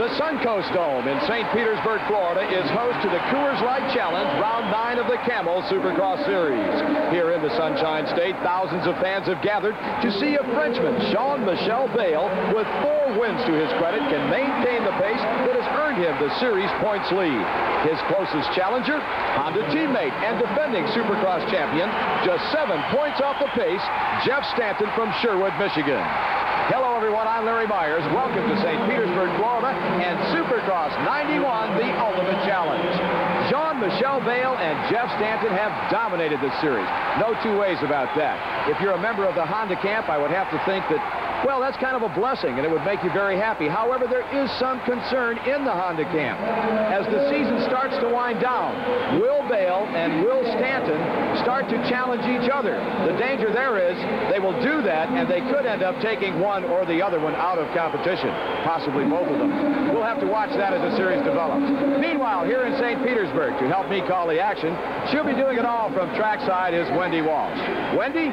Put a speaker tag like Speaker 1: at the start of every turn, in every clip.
Speaker 1: The Suncoast Dome in St. Petersburg, Florida is host to the Coors Light Challenge, round 9 of the Camel Supercross Series. Here in the Sunshine State, thousands of fans have gathered to see a Frenchman, Jean-Michel Bayle, with 4 wins to his credit, can maintain the pace that has earned him the series points lead. His closest challenger, Honda teammate and defending Supercross champion, just 7 points off the pace, Jeff Stanton from Sherwood, Michigan. Hello, everyone. I'm Larry Myers. Welcome to St. Petersburg, Florida, and Supercross 91, the Ultimate Challenge. Jean-Michel Bayle and Jeff Stanton have dominated this series. No two ways about that. If you're a member of the Honda camp, I would have to think that, well, that's kind of a blessing, and it would make you very happy. However, there is some concern in the Honda camp. As the season starts to wind down, will Bayle and will Stanton start to challenge each other? The danger there is they will do that, and they could end up taking one or the other one out of competition, possibly both of them. We'll have to watch that as the series develops. Meanwhile, here in St. Petersburg, to help me call the action, she'll be doing it all from trackside, is Wendy Walsh. Wendy?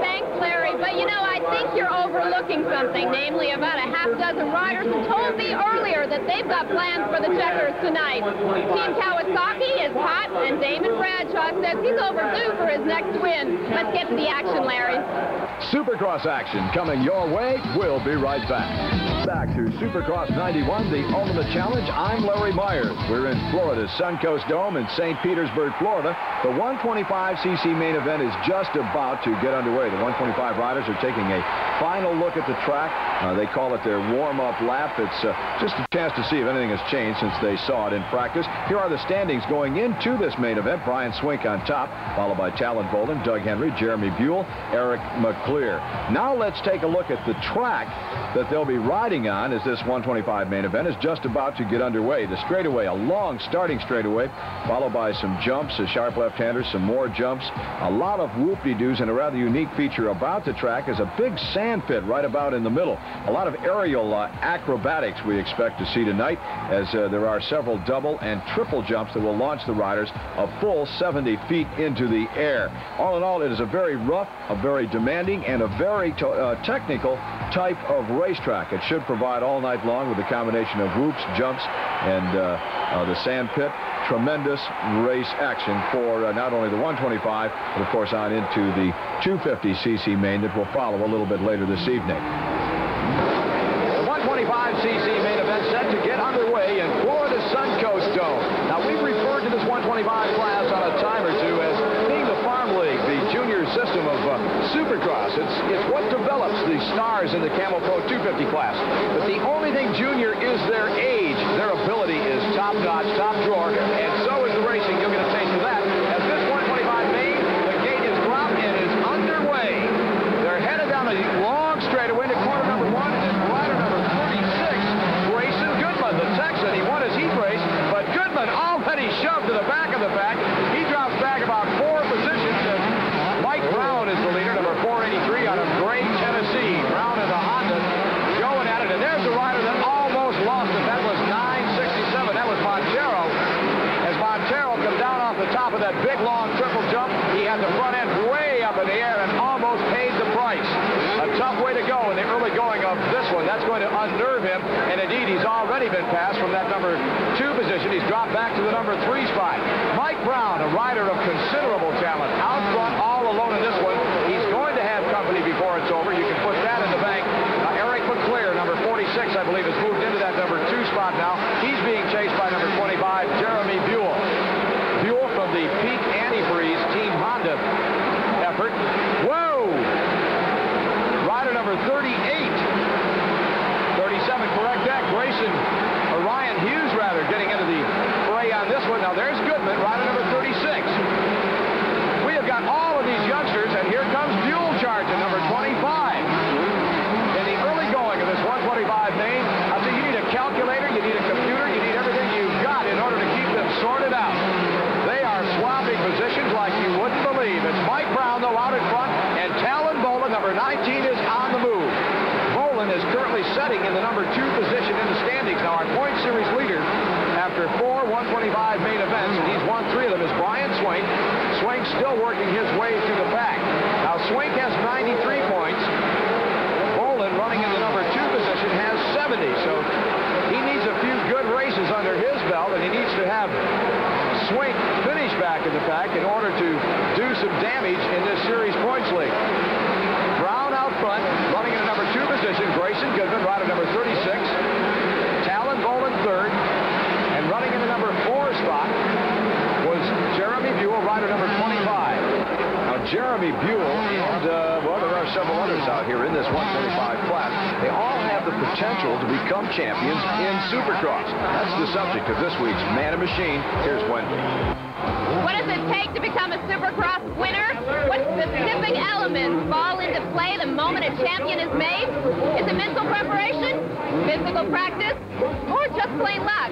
Speaker 2: Thanks, Larry, but you know, I think you're overlooking something, namely about a half dozen riders who told me earlier that they've got plans for the checkers tonight. Team Kawasaki is hot, and Damon Bradshaw says he's overdue for his next win. Let's get to the action, Larry.
Speaker 1: Supercross action coming your way. We'll be right back. Back to Supercross 91, the Ultimate Challenge. I'm Larry Myers. We're in Florida's Suncoast Dome in St. Petersburg, Florida. The 125cc main event is just about to get underway. The 125 riders are taking a final look at the track. They call it their warm-up lap. It's just a chance to see if anything has changed since they saw it in practice. Here are the standings going into this main event. Brian Swink on top, followed by Talon Bolden, Doug Henry, Jeremy Buell, Eric McClear. Now let's take a look at the track that they'll be riding on as this 125 main event is just about to get underway. The straightaway, a long starting straightaway, followed by some jumps, a sharp left-hander, some more jumps, a lot of whoop-de-doos, and a rather unique feature about the track is a big sand pit right about in the middle. A lot of aerial acrobatics we expect to see tonight, as there are several double and triple jumps that will launch the riders a full 70 feet into the air. All in all, it is a very rough, a very demanding, and a very technical type of racetrack. It should provide all night long with a combination of whoops, jumps, and the sand pit. Tremendous race action for not only the 125, but of course on into the 250cc main that will follow a little bit later this evening. The 125cc main event set to get underway in Florida's Suncoast Dome. Now, we've referred to this 125 class on a time or two as being the Farm League, the junior system of Supercross. It's what develops the stars in the Camel Pro 250 class. But the only thing junior is their age. Their ability is top-notch, top drawer, and so is the racing. You'll get a taste of that. As this 125 main, the gate is dropped and is underway. They're headed down a long straightaway to corner number 1, and rider number 36, Grayson Goodman, the Texan. He won his heat race, but Goodman already shoved to the back of the pack. He drops back about 4 positions, and Mike Brown is the leader, number 483 out of Gray, Tennessee. Brown is a Honda going at it, and there's the rider that almost lost it. That was 967. That was Montero. As Montero comes down off the top of that big, long triple jump, he had the front end way up in the air and almost paid the price. A tough way to go in the early going of this one. That's going to unnerve him, and indeed, he's already been passed from that number 2 position. He's dropped back to the number 3 spot. Mike Brown, a rider of considerable talent, out front all alone in this one. He's going to have company before it's over. You can put that in the bank. Eric McClear, number 46, I believe, has moved into that number 2 spot now. He's being chased by number 25, Jeremy Buell. Buell from the Peak Antifreeze Team Honda effort. Whoa! Rider number 38. 37, correct that. Ryan Hughes, rather, getting into the fray on this one. Now, there's Goodman, rider number 36. We have got all of these youngsters, and here comes Buell charging, number 25. In the early going of this 125 main, I'll say you need a calculator, you need a computer, you need everything you've got in order to keep them sorted out. They are swapping positions like you wouldn't believe. It's Mike Brown, though, out in front, and Talon Bolden, number 19, is on the move. Bolden is currently setting in the number 2 position in the standings. Now, our point series leader, after 4 125 main events, and he's won 3 of them, is Brian Swink. Swink still working his way through the pack. Now, Swink has 93 points. Bolden, running in the number 2 position, has 70. So Jeremy Buell, and, well, there are several others out here in this 125 class. They all have the potential to become champions in Supercross. That's the subject of this week's Man and Machine. Here's Wendy.
Speaker 2: What does it take to become a Supercross winner? What specific elements fall into play the moment a champion is made? Is it mental preparation, physical practice, or just plain luck?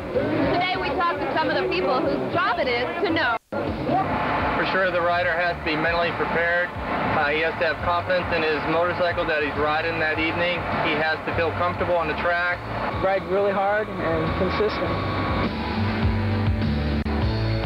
Speaker 2: Today we talk to some of the people whose job it is to know.
Speaker 3: For sure, the rider has to be mentally prepared. He has to have confidence in his motorcycle that he's riding that evening. He has to feel comfortable on the track.
Speaker 4: Ride really hard and consistent.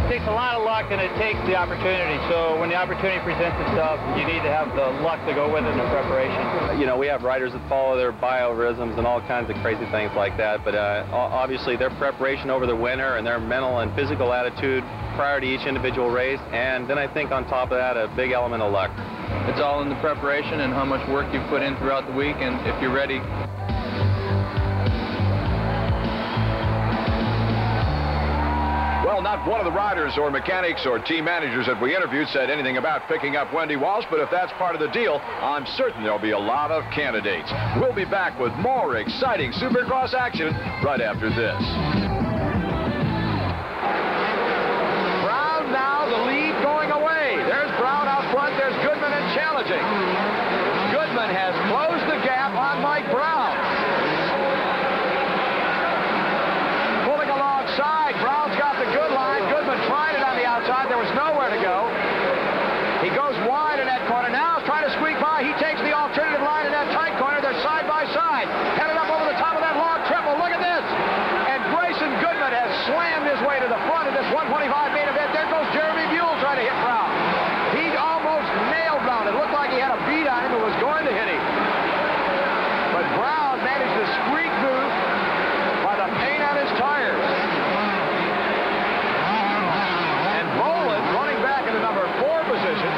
Speaker 3: It takes a lot of luck and it takes the opportunity. So when the opportunity presents itself, you need to have the luck to go with it in the preparation. You know, we have riders that follow their biorhythms and all kinds of crazy things like that, but obviously their preparation over the winter and their mental and physical attitude prior to each individual race, and then I think on top of that, a big element of luck. It's all in the preparation and how much work you've put in throughout the week, and if you're ready.
Speaker 1: Well, not one of the riders or mechanics or team managers that we interviewed said anything about picking up Wendy Walsh, but if that's part of the deal, I'm certain there'll be a lot of candidates. We'll be back with more exciting Supercross action right after this. Brown now, the lead going away. There's Brown out front. There's Goodman and challenging. Goodman has closed the gap on Mike Brown. Pulling alongside. Brown's got the good line. Goodman tried it on the outside. There was nowhere to go. He goes wide in that corner. Now he's trying to squeak by. He takes the alternative line in that tight corner. They're side by side. Headed up over the top of that long triple. Look at this. And Grayson Goodman has slammed his way to the front of this 125 main event. There goes Jeremy Buell trying to hit Brown. He almost nailed Brown. It looked like he had a beat on him and was going to hit him. But Brown managed to squeak through by the paint on his tires. And Boland, running back in the number 4 position,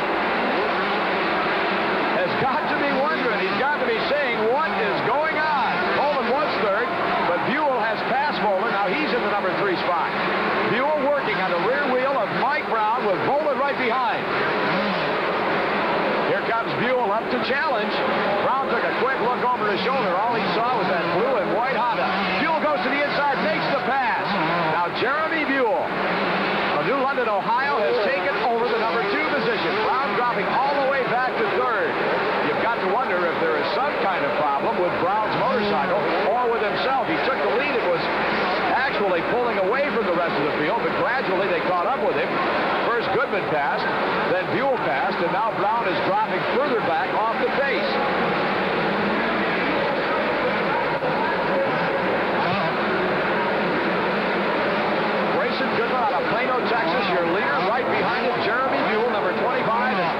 Speaker 1: has got to be wondering, he's got to be saying, what is going on? Boland was third, but Buell has passed Boland. Now he's in the number 3 spot. Buell working on the rear wheel of Mike Brown with Boland right behind. Here comes Buell up to challenge. Brown took a quick look over his shoulder. All he saw was that blue and white Honda. Buell goes to the inside, makes the pass. Now Jeremy Buell of New London, Ohio, has taken over the number 2 position. Brown dropping all the way back to third. You've got to wonder if there is some kind of problem with Brown's motorcycle or with himself. He took the lead and was actually pulling away from the rest of the field, but gradually they caught up with him. First Goodman passed, then Buell passed, and now Brown is dropping further back off the pace. Grayson Goodman out of Plano, Texas, your leader. Right behind him, Jeremy Buell, number 25. And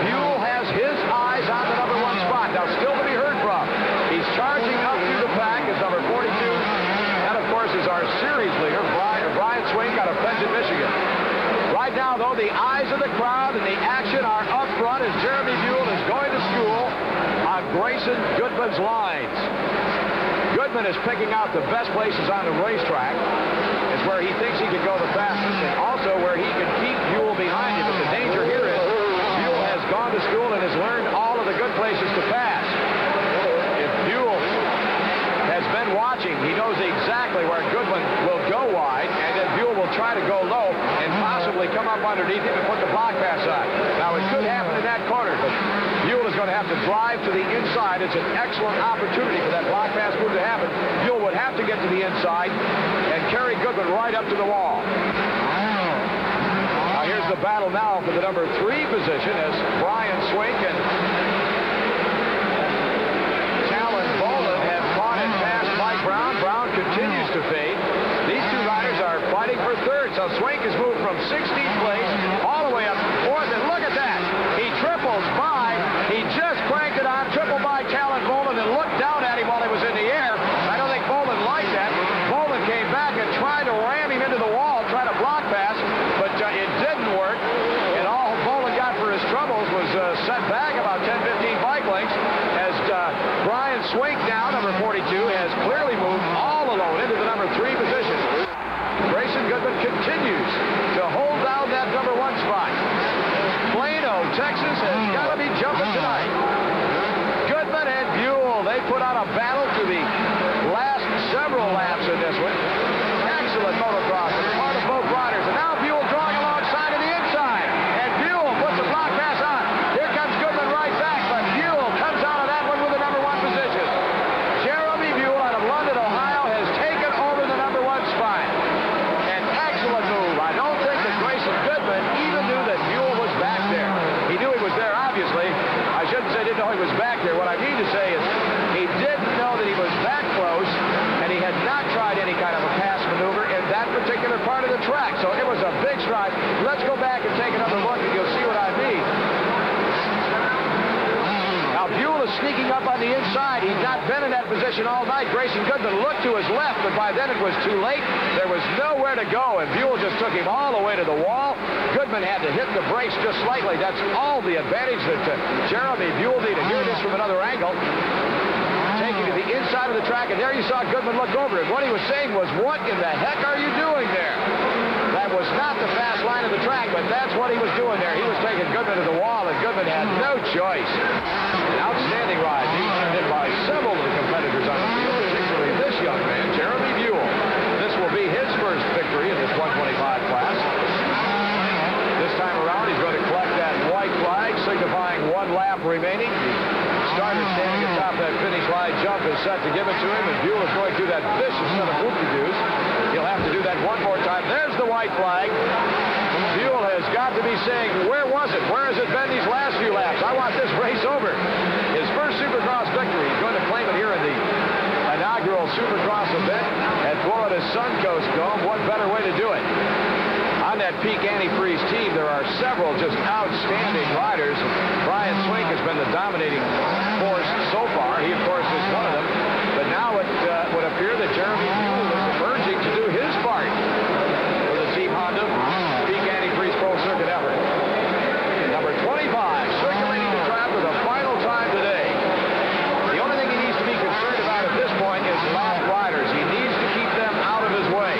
Speaker 1: Buell has his eyes on the number 1 spot. Now still to be heard from. He's charging up through the pack as number 42. That, of course, is our series leader, Brian Swink out of Benton, Michigan. Right now, though, the eyes of the crowd and the action are up front as Jeremy Buell is going to school on Grayson Goodman's lines. Goodman is picking out the best places on the racetrack. It's where he thinks he can go the fastest and also where he can keep Buell behind him. But the danger here is Buell has gone to school and has learned all of the good places to pass. If Buell has been watching, he knows exactly where Goodman will go wide, and then Buell will try to go low and possibly come up underneath him and put the block pass on. Now, it could happen in that corner, but Buell is going to have to drive to the inside. It's an excellent opportunity for that block pass move to happen. Buell would have to get to the inside and carry Goodman right up to the wall. Now, here's the battle now for the number 3 position as Brian Swink and Boland have caught and passed Mike Brown. Brown continues to fade. These 2 riders are fighting for third. So Swink has moved from 16th place all the way up to 4th. And look at that. He triples by. He just cranked it on, triple by Talon Boland and looked down at him while he was in the air. I don't think Boland liked that. Boland came back and tried to ram him into the wall, try to block pass, but it didn't work. And all Boland got for his troubles was set back about 10, 15 bike lengths as Brian Swink now, number 42, has clearly moved all alone into the number 3 position. Grayson Goodman continues to hold down that number 1 spot. Plano, Texas has got to be They put out a battle to the last several laps in this one. Excellent motocross on the part of both riders. And now Buell drawing alongside to the inside. And Buell puts a block pass on. Here comes Goodman right back, but Buell comes out of that one with the #1 position. Jeremy Buell out of London, Ohio, has taken over the #1 spot. An excellent move. I don't think that Grayson Goodman even knew that Buell was back there. He knew he was there, obviously. I shouldn't say didn't know he was back there. What I mean to say is he didn't know that he was that close, and he had not tried any kind of a pass maneuver in that particular part of the track. So it was a big stride. Let's go back and take another look, and you'll see what I mean. Now, Buell is sneaking up on the inside. He's not been in that position all night. Grayson Goodman looked to his left, but by then it was too late. There was nowhere to go, and Buell just took him all the way to the wall. Goodman had to hit the brakes just slightly. That's all the advantage that Jeremy Buell needed. Here it is from another angle. Taking to the inside of the track, and there you saw Goodman look over it. What he was saying was, what in the heck are you doing there? That was not the fast line of the track, but that's what he was doing there. He was taking Goodman to the wall, and Goodman had no choice. An outstanding ride being turned in by several of the competitors on the field, particularly this young man, Jeremy Buell. This will be his first victory in this 125 class. This time around, he's going to collect that white flag, signifying 1 lap remaining. The starter standing atop that finish line jump is set to give it to him, and Buell is going through that vicious set of whoop-de-doos. He'll have to do that one more time. There's the white flag. Buell has got to be saying, where was it? Where has it been these last few laps? I want this race over. His first Supercross victory. He's going to claim it here in the inaugural Supercross event at Florida's Suncoast Dome. What better way to do it? On that peak antifreeze team, there are several just outstanding riders. Brian Swink has been the dominating force so far. He, of course, is one of them. But now it would appear that Jeremy Buell is emerging to do his part for the Team Honda peak antifreeze Pro Circuit effort. Number 25, circulating the track for the final time today. The only thing he needs to be concerned about at this point is lap riders. He needs to keep them out of his way.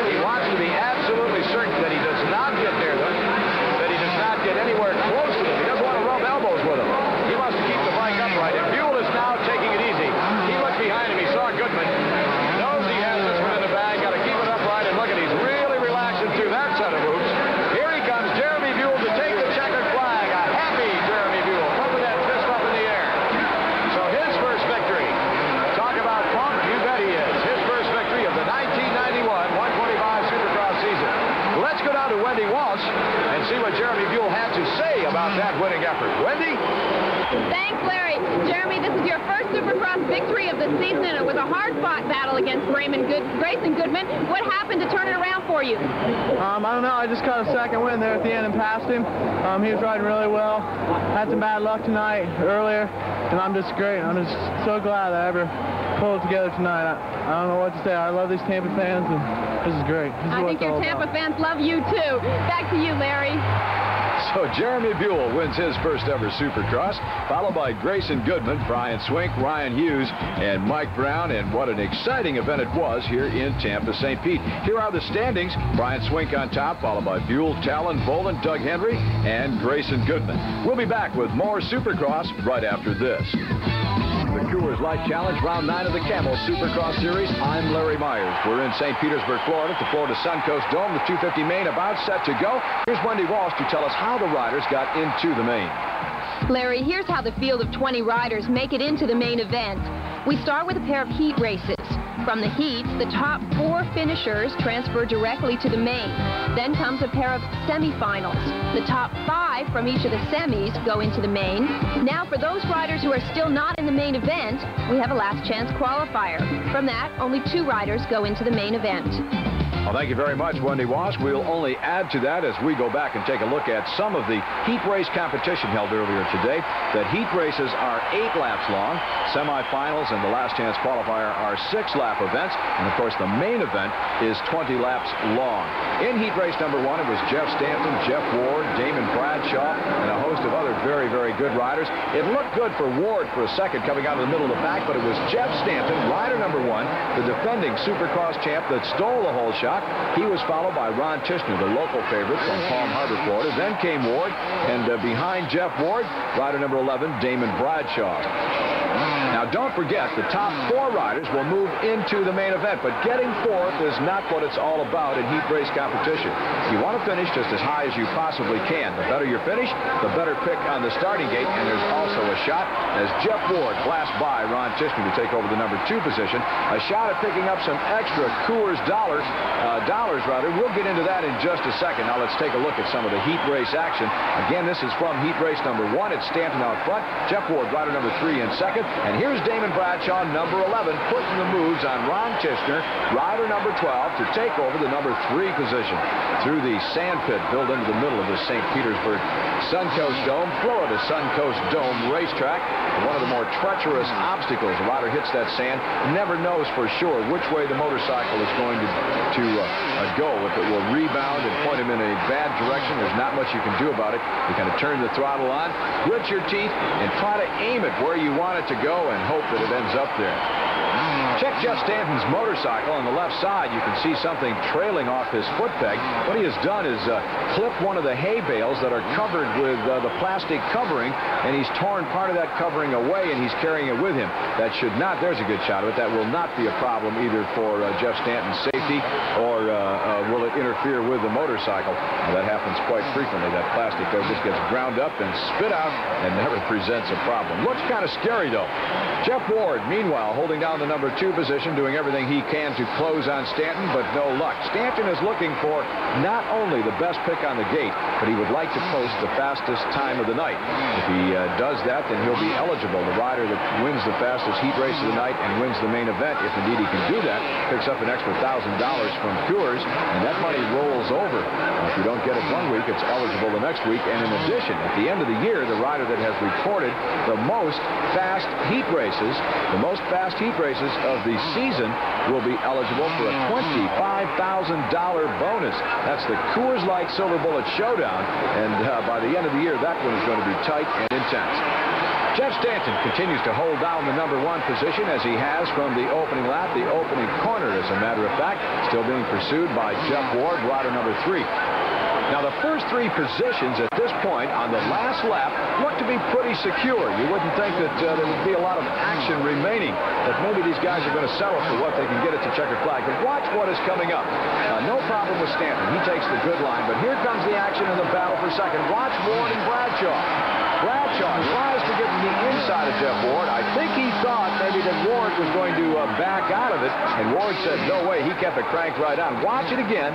Speaker 1: He wants to be absolutely certain that he does not get near them, that he does not get anywhere close to them. He doesn't want to rub elbows with them. He wants to keep the bike upright, and Buell is now taking it easy. He looked behind him. He saw Goodman. Knows he has this one in the bag. Got to keep it upright, and look at, he's really relaxing through that set of hoops. Here he comes, Jeremy Buell, to take the checkered flag. A happy Jeremy Buell, pumping that fist up in the air. So his first victory. Talk about pump, you bet he is. His first victory of the 1991 125 Supercross season. Let's go down to Wendy Walsh and see what Jeremy Buell had to say about that winning effort. Wendy?
Speaker 2: Thanks, Larry. Jeremy, this is your first Supercross victory of the season, and it was a hard-fought battle against Grayson Goodman. What happened to turn it around for you?
Speaker 4: I don't know. I just caught a second wind there at the end and passed him. He was riding really well. Had some bad luck tonight earlier, and I'm just great. I'm just so glad that I ever pulled it together tonight. I don't know what to say. I love these Tampa fans, and this is great. This is
Speaker 2: I think your Tampa fans love you, too. Back to you, Larry.
Speaker 1: So Jeremy Buell wins his first ever Supercross, followed by Grayson Goodman, Brian Swink, Ryan Hughes, and Mike Brown. And what an exciting event it was here in Tampa, St. Pete. Here are the standings. Brian Swink on top, followed by Buell, Talon, Bolin, Doug Henry, and Grayson Goodman. We'll be back with more Supercross right after this. The Coors Light Challenge, round 9 of the Camel Supercross Series. I'm Larry Myers. We're in St. Petersburg, Florida, at the Florida Suncoast Dome. The 250 main about set to go. Here's Wendy Walsh to tell us how the riders got into the main.
Speaker 5: Larry, here's how the field of 20 riders make it into the main event. We start with a pair of heat races. From the heats, the top 4 finishers transfer directly to the main. Then comes a pair of semifinals. The top 5 from each of the semis go into the main. Now, for those riders who are still not in the main event, we have a last chance qualifier. From that, only 2 riders go into the main event.
Speaker 1: Well, thank you very much, Wendy Walsh. We'll only add to that as we go back and take a look at some of the heat race competition held earlier today. That heat races are 8 laps long. Semifinals and the last chance qualifier are 6-lap events. And, of course, the main event is 20 laps long. In heat race number 1, it was Jeff Stanton, Jeff Ward, Damon Bradshaw, and a host of other very, very good riders. It looked good for Ward for a second coming out of the middle of the pack, but it was Jeff Stanton, rider number 1, the defending Supercross champ, that stole the whole shot. He was followed by Ron Tishner, the local favorite from Palm Harbor, Florida. Then came Ward, and behind Jeff Ward, rider number 11, Damon Bradshaw. Now, don't forget, the top 4 riders will move into the main event, but getting 4th is not what it's all about in heat race competition. You want to finish just as high as you possibly can. The better your finish, the better pick on the starting gate, and there's also a shot as Jeff Ward blasts by Ron Tishner to take over the number 2 position. A shot at picking up some extra Coors dollars. We'll get into that in just a second. Now let's take a look at some of the heat race action. Again, this is from heat race number 1. It's Stanton out front. Jeff Ward, rider number 3 in second. And here's Damon Bradshaw, number 11, putting the moves on Ron Tishner, rider number 12, to take over the number 3 position. Through the sand pit built into the middle of the St. Petersburg Suncoast Dome, Florida Suncoast Dome racetrack. One of the more treacherous obstacles. The rider hits that sand, never knows for sure which way the motorcycle is going to go. If it will rebound and point him in a bad direction, there's not much you can do about it. You kind of turn the throttle on, grit your teeth, and try to aim it where you want it to go and hope that it ends up there. Check Jeff Stanton's motorcycle on the left side. You can see something trailing off his foot peg. What he has done is clip one of the hay bales that are covered with the plastic covering, and he's torn part of that covering away, and he's carrying it with him. That should not, there's a good shot of it, that will not be a problem either for Jeff Stanton's safety or will it interfere with the motorcycle. Now, that happens quite frequently. That plastic though just gets ground up and spit out and never presents a problem. Looks kind of scary though. Jeff Ward, meanwhile, holding down the number 2 position, doing everything he can to close on Stanton, but no luck. Stanton is looking for not only the best pick on the gate, but he would like to post the fastest time of the night. If he does that, then he'll be eligible. The rider that wins the fastest heat race of the night and wins the main event, if indeed he can do that, picks up an extra $1,000 from Coors, and that money rolls over. If you don't get it one week, it's eligible the next week. And in addition, at the end of the year, the rider that has recorded the most fast heat races, of the season, will be eligible for a $25,000 bonus. That's the Coors Light Silver Bullet Showdown, and by the end of the year, that one is going to be tight and intense. Jeff Stanton continues to hold down the number 1 position as he has from the opening lap, the opening corner, as a matter of fact, still being pursued by Jeff Ward, rider number 3. Now, the first 3 positions at this point on the last lap look to be pretty secure. You wouldn't think that there would be a lot of action remaining, that maybe these guys are going to settle for what they can get at the checkered flag. But watch what is coming up. No problem with Stanton. He takes the good line, but here comes the action in the battle for second. Watch Ward and Bradshaw. Bradshaw tries to get to the inside of Jeff Ward. I think he thought maybe that Ward was going to back out of it, and Ward said no way. He kept it cranked right on. Watch it again.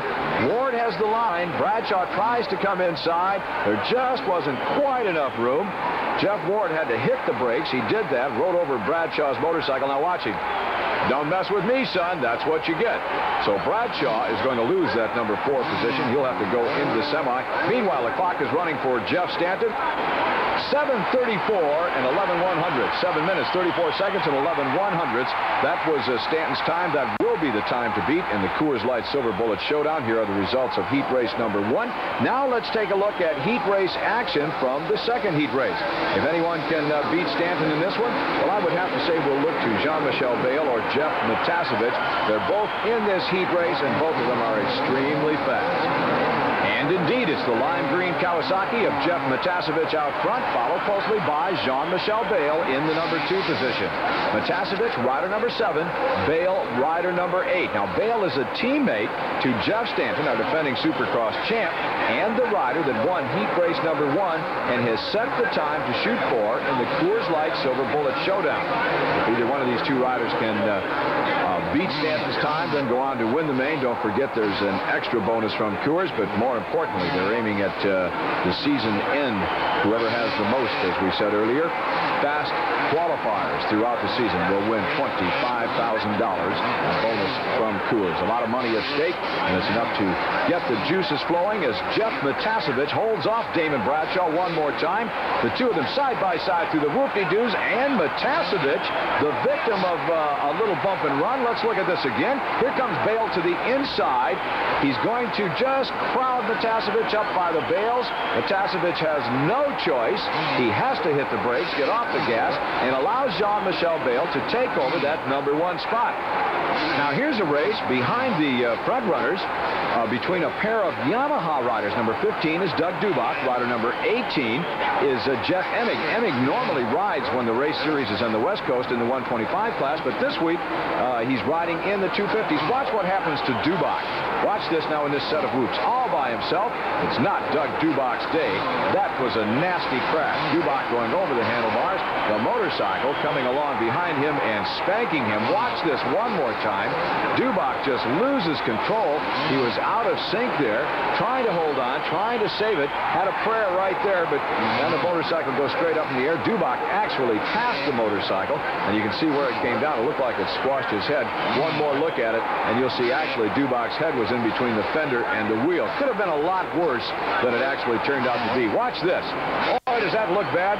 Speaker 1: Ward has the line. Bradshaw tries to come inside. There just wasn't quite enough room. Jeff Ward had to hit the brakes. He did that, rode over Bradshaw's motorcycle. Now watch him. Don't mess with me, son. That's what you get. So Bradshaw is going to lose that number 4 position. He'll have to go into the semi. Meanwhile, the clock is running for Jeff Stanton. 7:34 and 11/100. 7 minutes, 34 seconds, and 11/100. That was Stanton's time. That will be the time to beat in the Coors Light Silver Bullet Showdown. Here are the results of heat race number 1. Now let's take a look at heat race action from the second heat race. If anyone can beat Stanton in this one, well, I would have to say we'll look to Jean-Michel Bayle or Jeff Matasevich. They're both in this heat race, and both of them are extremely fast. And indeed, it's the lime green Kawasaki of Jeff Matasevich out front, followed closely by Jean-Michel Bayle in the number 2 position. Matasevich, rider number 7, Bayle, rider number 8. Now, Bayle is a teammate to Jeff Stanton, our defending Supercross champ, and the rider that won heat race number 1 and has set the time to shoot for in the Coors Light Silver Bullet Showdown. If either one of these 2 riders can beat Stanton's time, then go on to win the main. Don't forget there's an extra bonus from Coors, but more importantly, they're aiming at the season end. Whoever has the most, as we said earlier, fast qualifiers throughout the season will win $25,000 bonus from Coors. A lot of money at stake, and it's enough to get the juices flowing as Jeff Matasevich holds off Damon Bradshaw one more time. The 2 of them side by side through the whoop-de-doos, and Matasevich, the victim of a little bump and run. Let's look at this again. Here comes Bayle to the inside. He's going to just crowd Matasevich up by the bales. Matasevich has no choice. He has to hit the brakes, get off off the gas and allows Jean-Michel Bayle to take over that #1 spot. Now here's a race behind the front runners between a pair of Yamaha riders. Number 15 is Doug Dubach. Rider number 18 is Jeff Emig. Emig normally rides when the race series is on the West Coast in the 125 class, but this week he's riding in the 250s. Watch what happens to Dubach. Watch this now in this set of whoops. All by himself. It's not Doug Dubach's day. That was a nasty crash. Dubach going over the handlebars. The motorcycle coming along behind him and spanking him. Watch this one more time. Dubach just loses control. He was out of sync there, trying to hold on, trying to save it. Had a prayer right there, but then the motorcycle goes straight up in the air. Dubach actually passed the motorcycle, and you can see where it came down. It looked like it squashed his head. One more look at it, and you'll see actually Dubach's head was in between the fender and the wheel. Could have been a lot worse than it actually turned out to be. Watch this. Oh, does that look bad?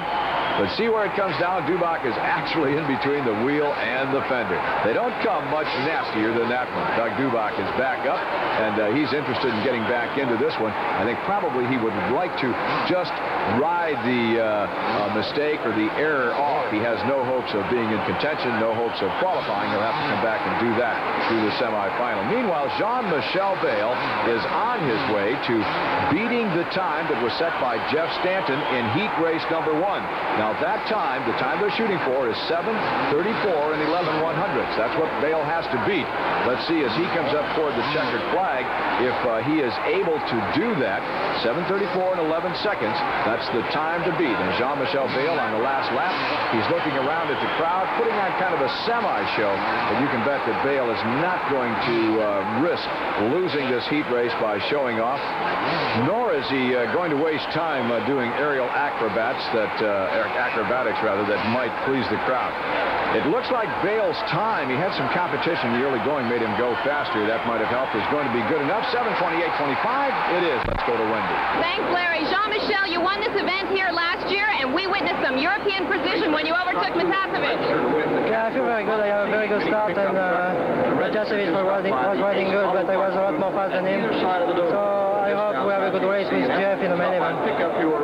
Speaker 1: But see where it comes down? Dubach is actually in between the wheel and the fender. They don't come much nastier than that one. Doug Dubach is back up, and he's interested in getting back into this one. I think probably he would like to just ride the mistake or the error off. He has no hopes of being in contention, no hopes of qualifying. He'll have to come back and do that through the semifinal. Meanwhile, Jean-Michel Bayle is on his way to beating the time that was set by Jeff Stanton in heat race #1. Now that time, the time they're shooting for is 7:34 and 11/100ths. That's what Bayle has to beat. Let's see as he comes up toward the checkered flag if he is able to do that. 7:34 and 11 seconds. That's the time to beat. And Jean-Michel Bayle on the last lap, he's looking around at the crowd, putting on kind of a semi-show. But you can bet that Bayle is not going to risk losing this heat race by showing off, nor is he going to waste time doing aerial acrobatics that might please the crowd. It looks like Bayle's time, he had some competition in the early going, made him go faster. That might have helped. Is going to be good enough. 7:28.25. It is. Let's go to Wendy.
Speaker 2: Thanks, Larry. Jean-Michel, you won this event here last year, and we witnessed some European precision when you overtook Matasovic.
Speaker 6: Yeah, I feel very good. I have a very good start, and Matasovic was riding good, but I was a lot more fast than him. So I hope we have a good race with Jeff in the main event.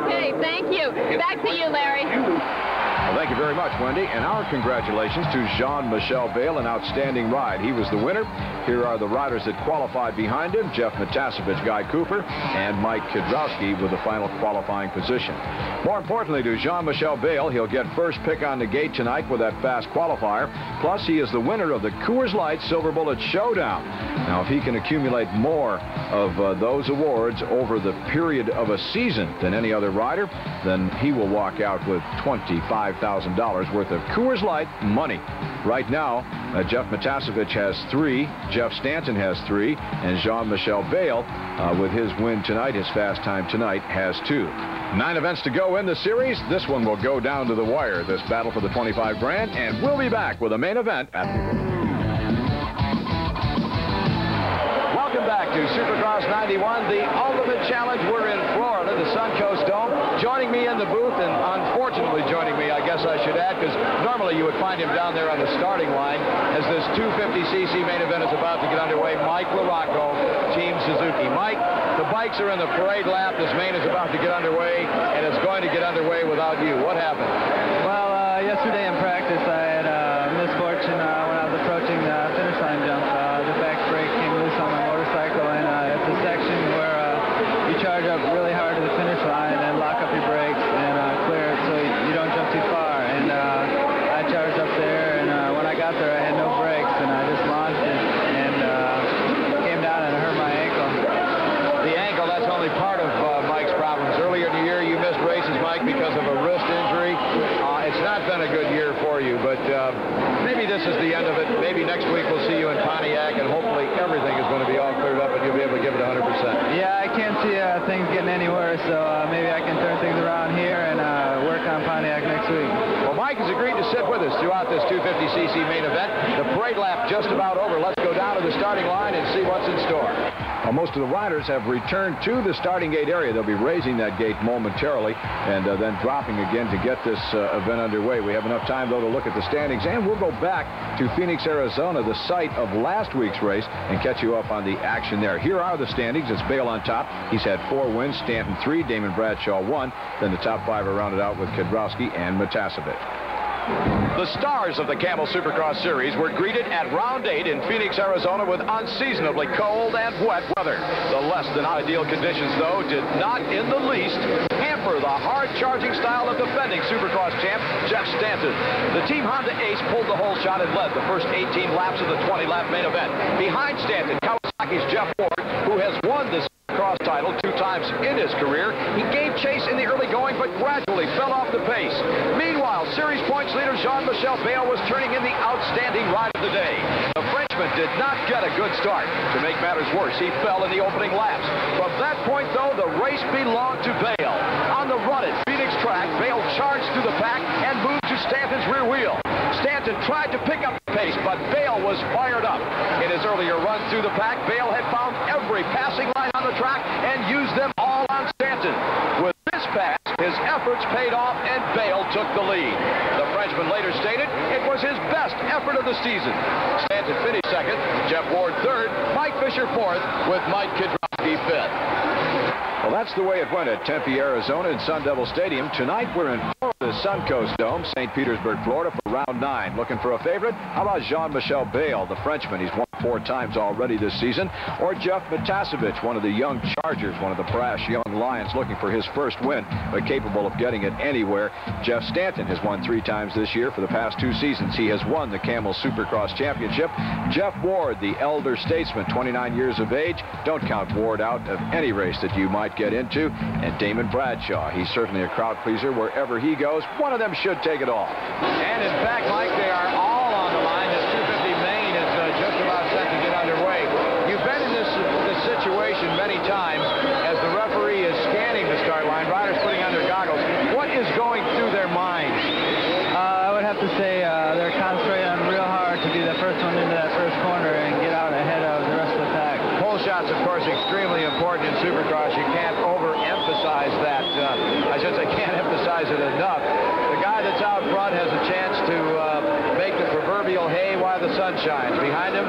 Speaker 2: Okay, thank you. Back to you, Larry.
Speaker 1: Well, thank you very much, Wendy, and our congratulations to Jean-Michel Bayle, an outstanding ride. He was the winner. Here are the riders that qualified behind him: Jeff Matasovic, Guy Cooper, and Mike Kidrowski with the final qualifying position. More importantly to Jean-Michel Bayle, he'll get first pick on the gate tonight with that fast qualifier. Plus, he is the winner of the Coors Light Silver Bullet Showdown. Now, if he can accumulate more of those awards over the period of a season than any other rider, then he will walk out with $25,000 worth of Coors Light money. Right now, Jeff Matasovic has 3, Jeff Stanton has 3, and Jean-Michel Bayle, with his win tonight, his fast time tonight, has 2. 9 events to go in the series. This one will go down to the wire, this battle for the 25 grand, and we'll be back with a main event at the... Welcome back to Supercross 91, the ultimate challenge. We're in Florida, the Suncoast Dome. Joining me in the booth, and unfortunately joining me, I guess I should add, because normally you would find him down there on the starting line as this 250cc main event is about to get underway. Mike LaRocco, Team Suzuki. Mike, the bikes are in the parade lap. This main is about to get underway, and it's going to get underway without you. What happened?
Speaker 4: Well, yesterday in practice, I had misfortune when I was approaching the finish line jump. The back brake came loose on my motorcycle, and it's a section where you charge up really hard to the finish line and lock up your brakes and clear it so you don't jump too far. And I charged up there, and when I got there, I had no brakes, and I just launched it and came down and hurt my ankle.
Speaker 1: The ankle, that's only part of Mike's problems. Earlier in the year, you missed races, Mike, because of a wrist injury. It's not been a good year for you, but maybe this is the end of it. Maybe next week we'll see you in Pontiac, and hopefully everything is going to be all cleared up and you'll be able to give it 100%.
Speaker 4: Yeah, I can't see things getting any worse, so maybe I can turn things around here and work on Pontiac next week.
Speaker 1: Well, Mike has agreed to sit with us throughout this 250cc main event. The parade lap just about over. Let's go down to the starting line and see what's in store. Well, most of the riders have returned to the starting gate area. They'll be raising that gate momentarily and then dropping again to get this event underway. We have enough time, though, to look at the standings, and we'll go back to Phoenix, Arizona, the site of last week's race, and catch you up on the action there. Here are the standings. It's Bale on top. He's had 4 wins, Stanton 3, Damon Bradshaw 1. Then the top 5 are rounded out with Kedrowski and Matasovic. The stars of the Camel Supercross Series were greeted at round 8 in Phoenix, Arizona with unseasonably cold and wet weather. The less than ideal conditions, though, did not in the least hamper the hard-charging style of defending Supercross champ Jeff Stanton. The Team Honda ace pulled the whole shot and led the first 18 laps of the 20-lap main event. Behind Stanton, Kawasaki's Jeff Ward, who has won the Supercross title 2 times in his career. He gave chase in the early going, but gradually fell off the pace. Meanwhile, series points leader Jean-Michel Bale was turning in the outstanding ride of the day. The Frenchman did not get a good start. To make matters worse, he fell in the opening laps. From that point, though, the race belonged to Bale. On the run at Phoenix track, Bale charged through the pack and moved to Stanton's rear wheel. Stanton tried to pick up the pace, but Bale was fired up. In his earlier run through the pack, Bale had found every passing line on the track and used them all on Stanton. With this pass, his efforts paid off and Bale took the lead. The Frenchman later stated it was his best effort of the season. Stanton finished 2nd, Jeff Ward 3rd, Mike Fisher 4th, with Mike Kedrowski 5th. Well, that's the way it went at Tempe, Arizona in Sun Devil Stadium. Tonight, we're in Florida, Suncoast Dome, St. Petersburg, Florida, for round 9. Looking for a favorite? How about Jean-Michel Bale, the Frenchman? He's won 4 times already this season. Or Jeff Matasovic, one of the young Chargers, one of the brash young Lions, looking for his first win, but capable of getting it anywhere. Jeff Stanton has won 3 times this year. For the past 2 seasons, he has won the Camel Supercross Championship. Jeff Ward, the elder statesman, 29 years of age. Don't count Ward out of any race that you might get into. And Damon Bradshaw, he's certainly a crowd pleaser wherever he goes. One of them should take it all. And in fact, Mike, they are all on the line. This 250 main is just about set to get underway. You've been in this situation many times as the referee is scanning the start line, riders putting on their goggles. What is going through their minds?
Speaker 4: I would have to say they're concentrating real hard to be the first one into that first corner and get out ahead of the rest of the pack.
Speaker 1: Pole shots, of course, extremely important in Supercross. You can't overemphasize that. I should say can't emphasize it enough. The guy that's out front has a chance to make the proverbial hay while the sun shines. Behind him,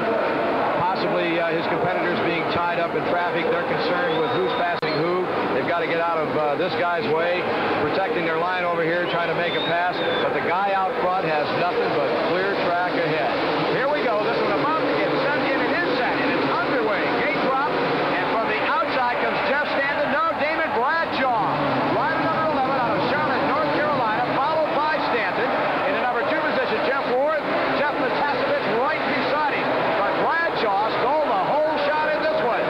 Speaker 1: possibly his competitors being tied up in traffic. They're concerned with who's passing who. They've got to get out of this guy's way, protecting their line over here, trying to make a pass. But the guy out front has nothing but clear track ahead. Here we go. This one about to get sent in and inset, and it's underway. Gate drop, and from the outside comes Jeff Stanton. No, Damon Bradshaw. Rider number 11 out of Charlotte, North Carolina, followed by Stanton. In the number 2 position, Jeff Ward. Jeff Matasovic right beside him. But Bradshaw stole the whole shot in this one.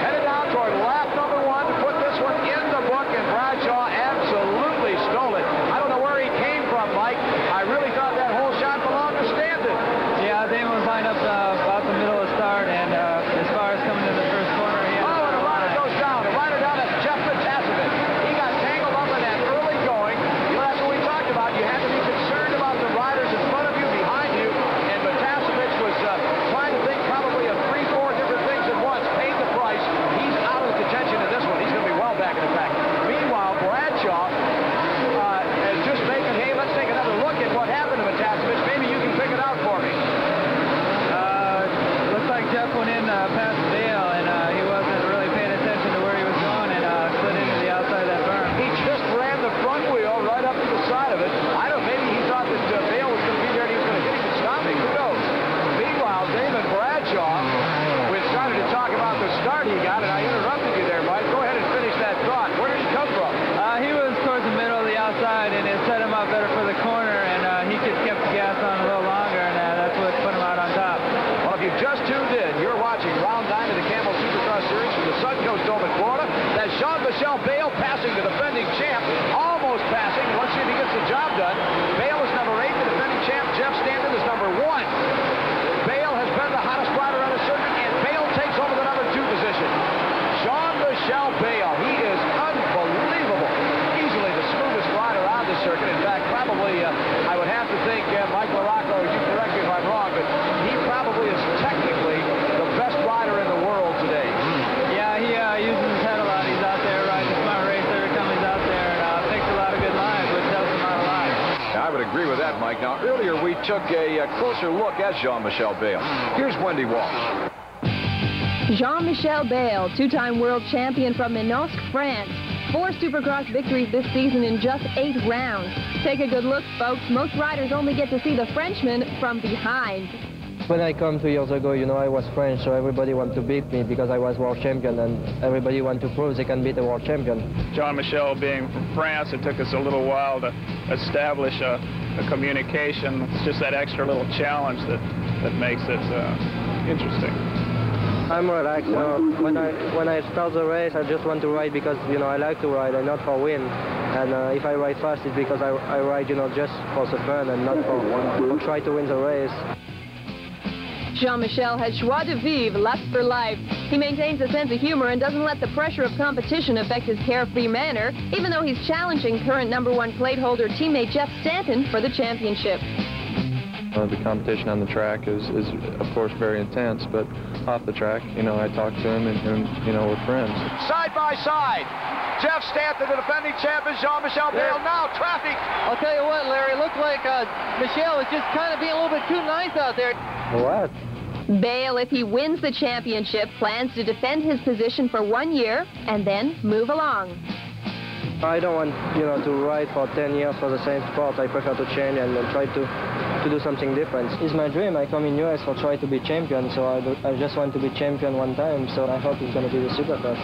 Speaker 1: Headed down toward lap number 1 to put this one in the book, and Bradshaw absolutely stole it. I don't know where he came from, Mike. I really thought that whole took a closer look at Jean-Michel Bayle. Here's Wendy Walsh.
Speaker 5: Jean-Michel Bayle, two-time world champion from Manosque, France. 4 Supercross victories this season in just 8 rounds. Take a good look, folks. Most riders only get to see the Frenchman from behind.
Speaker 6: When I come 2 years ago, you know, I was French, so everybody wanted to beat me because I was world champion, and everybody wanted to prove they can beat a world champion.
Speaker 7: Jean-Michel being from France, it took us a little while to establish a communication. It's just that extra little challenge that makes it interesting.
Speaker 6: I'm relaxed, you know. When I start the race, I just want to ride because, you know, I like to ride and not for win. And if I ride fast, it's because I ride, you know, just for the fun and not for try to win the race.
Speaker 5: Jean-Michel has joie de vivre, lust for life. He maintains a sense of humor and doesn't let the pressure of competition affect his carefree manner, even though he's challenging current #1 plate holder teammate Jeff Stanton for the championship.
Speaker 8: The competition on the track is of course very intense, but off the track, you know, I talk to him and you know, we're friends.
Speaker 1: Side by side, Jeff Stanton, the defending champion, Jean-Michel Bayle. Now traffic.
Speaker 4: I'll tell you what, Larry, it looked like Michel was just kind of being a little bit too nice out there.
Speaker 6: What?
Speaker 5: Bayle, if he wins the championship, plans to defend his position for 1 year and then move along.
Speaker 6: I don't want, you know, to ride for 10 years for the same sport. I prefer to change and try to do something different. It's my dream. I come in US for try to be champion, so I just want to be champion one time, so I hope it's going to be the Supercross.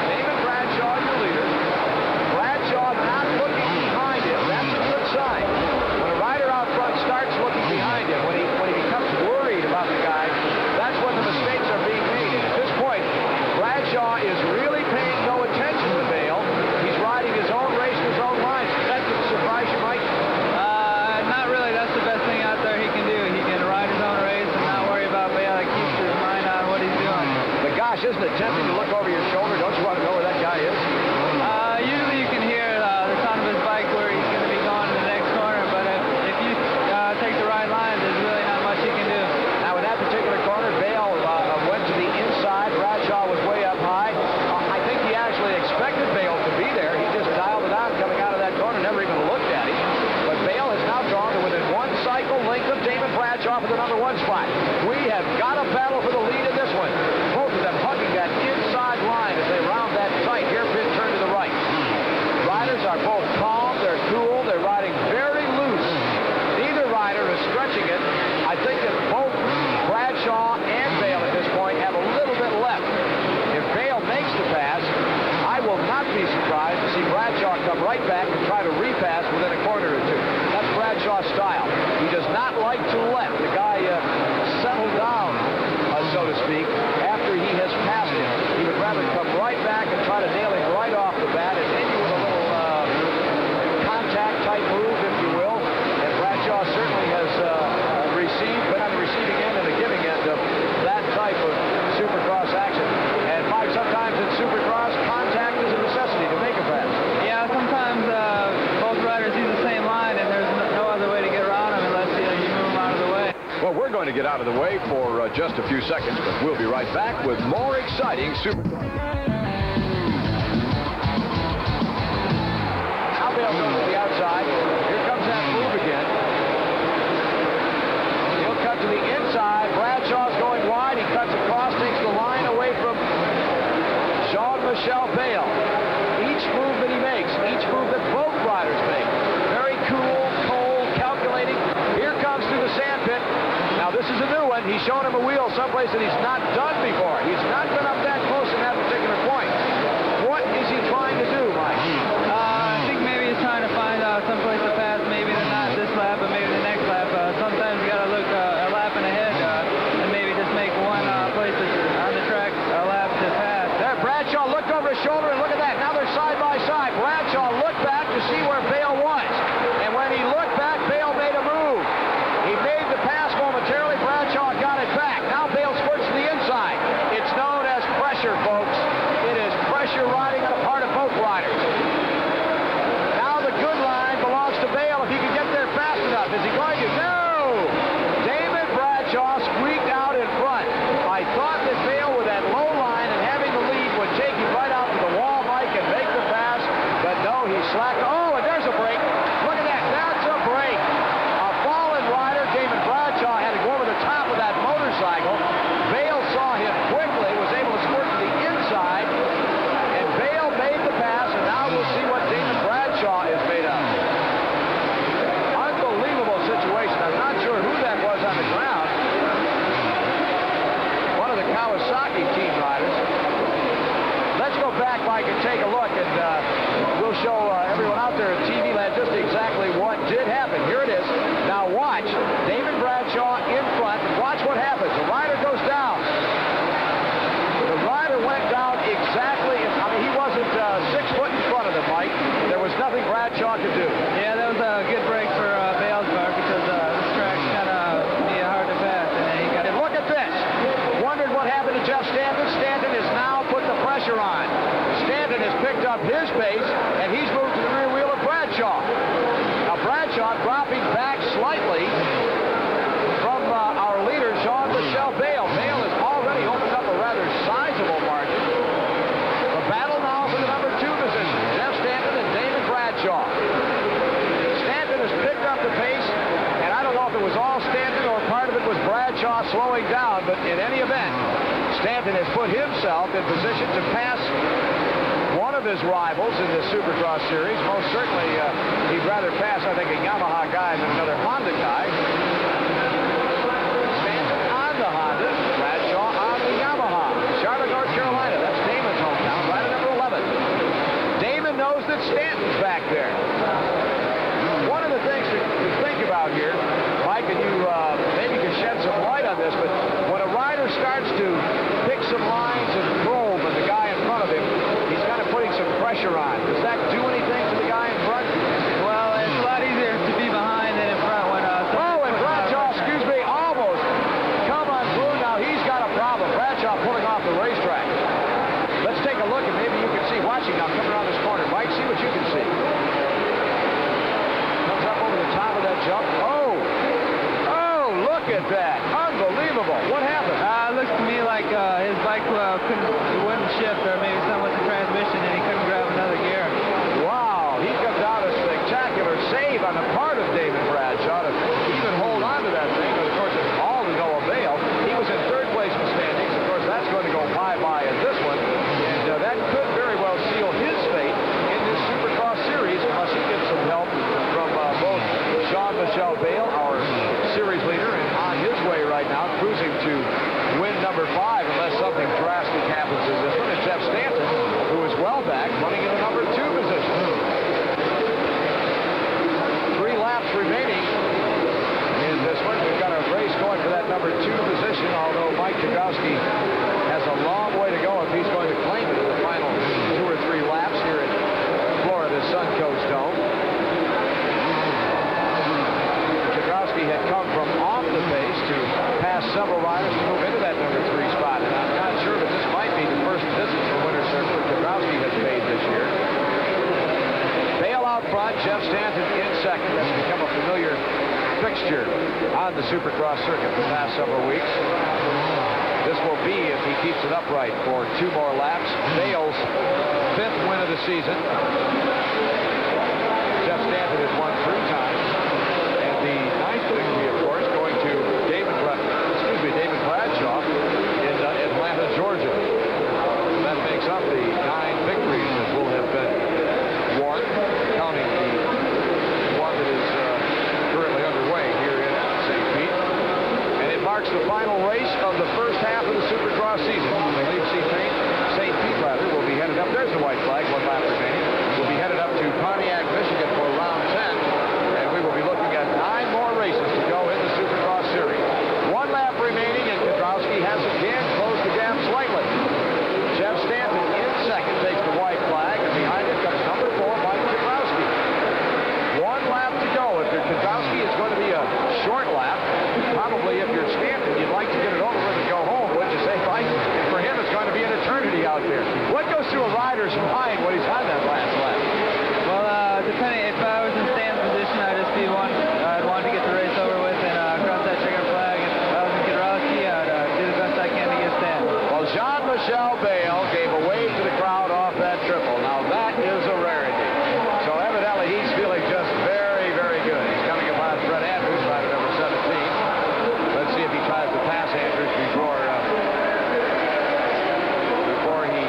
Speaker 1: David Bradshaw, your leader. Bradshaw not looking behind him. That's a good sign. When a rider out front starts looking behind him, when he becomes worried about the guy, that's when the mistakes are being made. And at this point, Bradshaw is really paying no attention to Bayle. He's riding his own race, his own lines. That could surprise you, Mike?
Speaker 4: Not really. That's the best thing out there he can do. He can ride his own race and not worry about Bayle. He keeps his mind on what he's doing.
Speaker 1: But gosh, isn't it tempting to look over your shoulder? Don't you want to know where that guy is?
Speaker 4: Usually you can hear the sound of his bike where he's going to be going to the next corner, but if you take the right line, there's really not much you can do.
Speaker 1: Now, in that particular corner, Bayle went to the inside. Bradshaw was way up high. I think he actually expected Bayle to be there. He just dialed it out coming out of that corner, never even looked at him. But Bayle has now drawn to within 1 cycle length of Damon Bradshaw for the #1 spot. We have got a battle for the lead in this one. Both of them hugging that inside line as they round that tight hairpin turn to the right. Riders are both calm, they're cool, they're riding very loose. Neither rider is stretching it. I think that both Bradshaw and Bayle at this point have a little bit left. If Bayle makes the pass, I will not be surprised to see Bradshaw come right back and try to repass within a corner or two. That's Bradshaw's style. He does not like to let the guy settle down, so to speak, after he has passed him. He would rather come right back and try to nail him right off the bat, and maybe with a little contact-type move, if you will. And Bradshaw certainly has been on the receiving end and the giving end of that type of Supercross action. And Mike, sometimes in Supercross, contact is a necessity to make a pass.
Speaker 4: Yeah, sometimes both riders use the same line, and there's no other way to get around them unless you move them out of the way.
Speaker 1: Well, we're going to get out of the way for just a few seconds, but we'll be right back with more exciting Supercross. Now Bayle goes to the outside. Here comes that move again. He'll cut to the inside. Bradshaw's going wide. He cuts across, takes the line away from Jean-Michel Bayle. Each move that he makes, each move that both riders make, very cool, cold, calculating. Here comes through the sandpit. Now, this is a new one. He's shown him a wheel someplace that he's not done before. He's not been up that close in that particular point. What is he trying to do, Mike?
Speaker 4: I think maybe he's trying to find someplace to pass. Maybe not this lap, but maybe the next lap. Sometimes you got to look a lap and ahead and maybe just make one place on the track a lap to pass.
Speaker 1: There, Bradshaw looked over his shoulder, and look at that. Now they're side by side. Bradshaw looked back to see where Bayle was. And when he looked back, Bayle made a move. He made the pass momentarily. Bradshaw got it back. Now Bayle squirts to the inside. It's known as pressure. Bradshaw dropping back slightly from our leader, Jean-Michel Bale. Bale has already opened up a rather sizable margin. The battle now for the number 2 position. Jeff Stanton and David Bradshaw. Stanton has picked up the pace, and I don't know if it was all Stanton or part of it was Bradshaw slowing down, but in any event, Stanton has put himself in position to pass one of his rivals in the Supercross series. Most certainly, he'd rather pass, I think, a Yamaha guy than another Honda guy. Stanton on the Honda, Bradshaw on the Yamaha. Charlotte, North Carolina, that's Damon's hometown, right at number 11. Damon knows that Stanton's back there. One of the things to think about here, Mike, and you maybe can shed some light on this, but when a rider starts to pick some lines and probe at the guy in front of him, he's kind of putting some pressure on. Does that do anything to the guy in front?
Speaker 4: Well, it's a lot easier to be behind than in front. When
Speaker 1: and Bradshaw, excuse me, almost come unglued. Now he's got a problem. Bradshaw pulling off the racetrack. Let's take a look, and maybe you can see, watching now, coming around this corner. Mike, see what you can see. Comes up over the top of that jump. Oh, look at that. Unbelievable. What happened?
Speaker 4: It looks to me like his bike wouldn't shift, or maybe something with the transmission, and he couldn't grab another gear.
Speaker 1: Wow, he comes out a spectacular save on the part of David Bradshaw to even hold on to that thing. But of course, it's all to no avail. He was in 3rd place in standings. Of course, that's going to go bye-bye in this one. And that could very well seal his fate in this Supercross series unless he gets some help from both Jean-Michel Bale, our series leader, and on his way right now, cruising to win number 5 unless something drastic happens in this one. And Jeff Stanton, who is well back, running in the number 2 position. 3 laps remaining in this one. We've got a race going for that number 2 position, although Mike Jagrowski has a long way to go if he's going to claim it in the final 2 or 3 laps here at Florida's Suncoast Dome. Jagrowski had come from off the pace to pass several riders to move into that number 3 spot, and I'm not sure that this might be the first visit to Winter Circle Jagrowski has made this year. Bale out front, Jeff Stanton in second. That's become a familiar fixture on the Supercross circuit the past several weeks. This will be, if he keeps it upright, for 2 more laps. Bale's 5th win of the season. Jeff Stanton has won 3 times. And the 9th victory, of course, going to David Bradshaw in Atlanta, Georgia. That makes up the 9 victories that will have been won, counting the one that is currently underway here in St. Pete. And it marks the final race of the first half of the Supercross season. I believe St. Pete will be headed up. There's the white flag, 1 lap remaining. We'll be headed up to Pontiac, Michigan for round 10. And we will be looking at 9 more races to go in the Supercross series. 1 lap remaining, and Jagrowski has again closed the gap slightly. Jeff Stanton in second takes the white flag, and behind him comes number 4, Mike Jagrowski. 1 lap to go. If Jagrowski is going to be a short lap, probably if you're Stanton, you'd like to get it over with and go home, wouldn't you say, Mike? For him, it's going to be an eternity out there. What goes through a rider's mind when he's on that last lap?
Speaker 4: Well, depending, if I was in Stan's position, I'd want to get the race over with and cross that trigger flag. If I was in Jagrowski, I'd do the best I can to get Stan.
Speaker 1: Well, Jean-Michel Bale gave a wave to the crowd off that triple. Now, that is a rarity. So, evidently, he's feeling just very, very good. He's coming upon Fred Andrews, rider number 17. Let's see if he tries to pass Andrews before he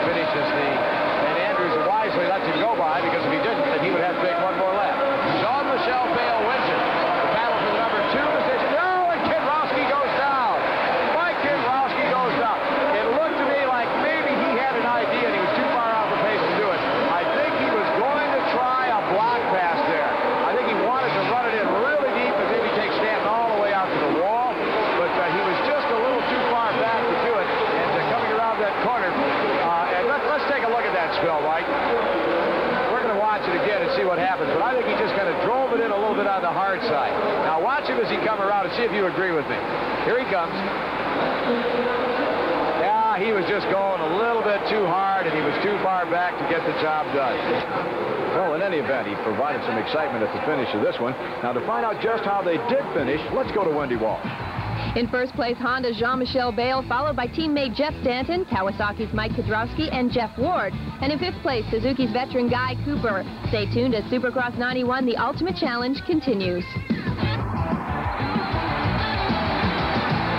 Speaker 1: finishes the... And Andrews wisely lets him go by, because if he didn't, then he would have to make 1 more lap. Jean-Michel Bale wins it. The battle for the number 2 position. Oh, and Jagrowski goes down. Mike Jagrowski goes down. It looked to me like maybe he had an idea and he was too far off the pace to do it. I think he was going to try a block pass there. I think he wanted to run it in really deep and maybe take Stanton all the way out to the wall. But he was just a little too far back to do it. And coming around that corner, and let's take a look at that spill, Mike. We're going to watch it again and see what happens, but I think he just kind of drove it in a little bit on the hard side. Now watch him as he comes around and see if you agree with me. Here he comes. Yeah, he was just going a little bit too hard, and he was too far back to get the job done. Well, in any event, he provided some excitement at the finish of this one. Now, to find out just how they did finish, let's go to Wendy Walsh.
Speaker 5: In first place, Honda's Jean-Michel Bayle, followed by teammate Jeff Stanton, Kawasaki's Mike Kudrowski, and Jeff Ward. And in fifth place, Suzuki's veteran Guy Cooper. Stay tuned as Supercross 91, the Ultimate Challenge, continues.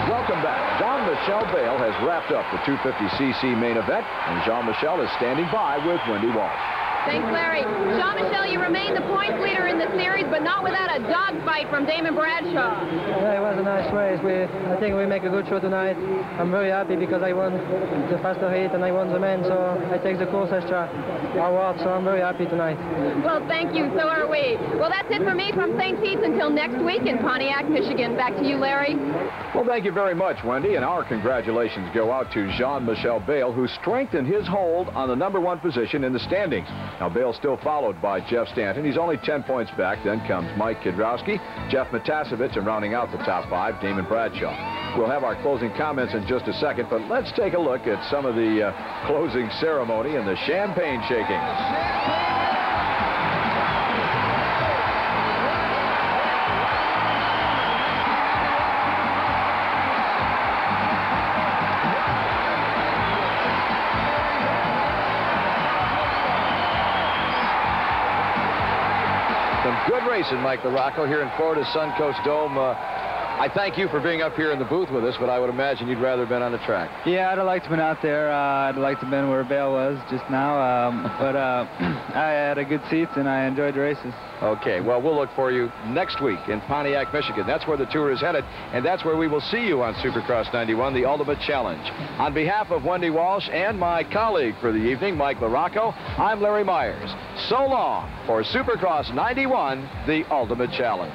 Speaker 1: Welcome back. Jean-Michel Bayle has wrapped up the 250cc main event, and Jean-Michel is standing by with Wendy Walsh.
Speaker 2: Thanks, Larry. Jean-Michel, you remain the points leader in the series, but not without a dogfight from Damon Bradshaw.
Speaker 6: Yeah, it was a nice race. I think we make a good show tonight. I'm very happy because I won the faster heat and I won the main, so I take the course extra award, so I'm very happy tonight.
Speaker 2: Well, thank you. So are we. Well, that's it for me from St. Pete's until next week in Pontiac, Michigan. Back to you, Larry.
Speaker 1: Well, thank you very much, Wendy, and our congratulations go out to Jean-Michel Bayle, who strengthened his hold on the #1 position in the standings. Now, Bayle's still followed by Jeff Stanton. He's only 10 points back. Then comes Mike Kudrowski, Jeff Matasevich, and rounding out the top 5, Damon Bradshaw. We'll have our closing comments in just a second, but let's take a look at some of the closing ceremony and the champagne shaking. Good racing, Mike LaRocco, here in Florida's Suncoast Dome. I thank you for being up here in the booth with us, but I would imagine you'd rather have been on the track.
Speaker 9: Yeah, I'd have liked to have been out there. I'd like to have been where Bayle was just now, but I had a good seats and I enjoyed the races.
Speaker 1: Okay, well, we'll look for you next week in Pontiac, Michigan. That's where the tour is headed, and that's where we will see you on Supercross 91, the Ultimate Challenge. On behalf of Wendy Walsh and my colleague for the evening, Mike LaRocco, I'm Larry Myers. So long for Supercross 91, the Ultimate Challenge.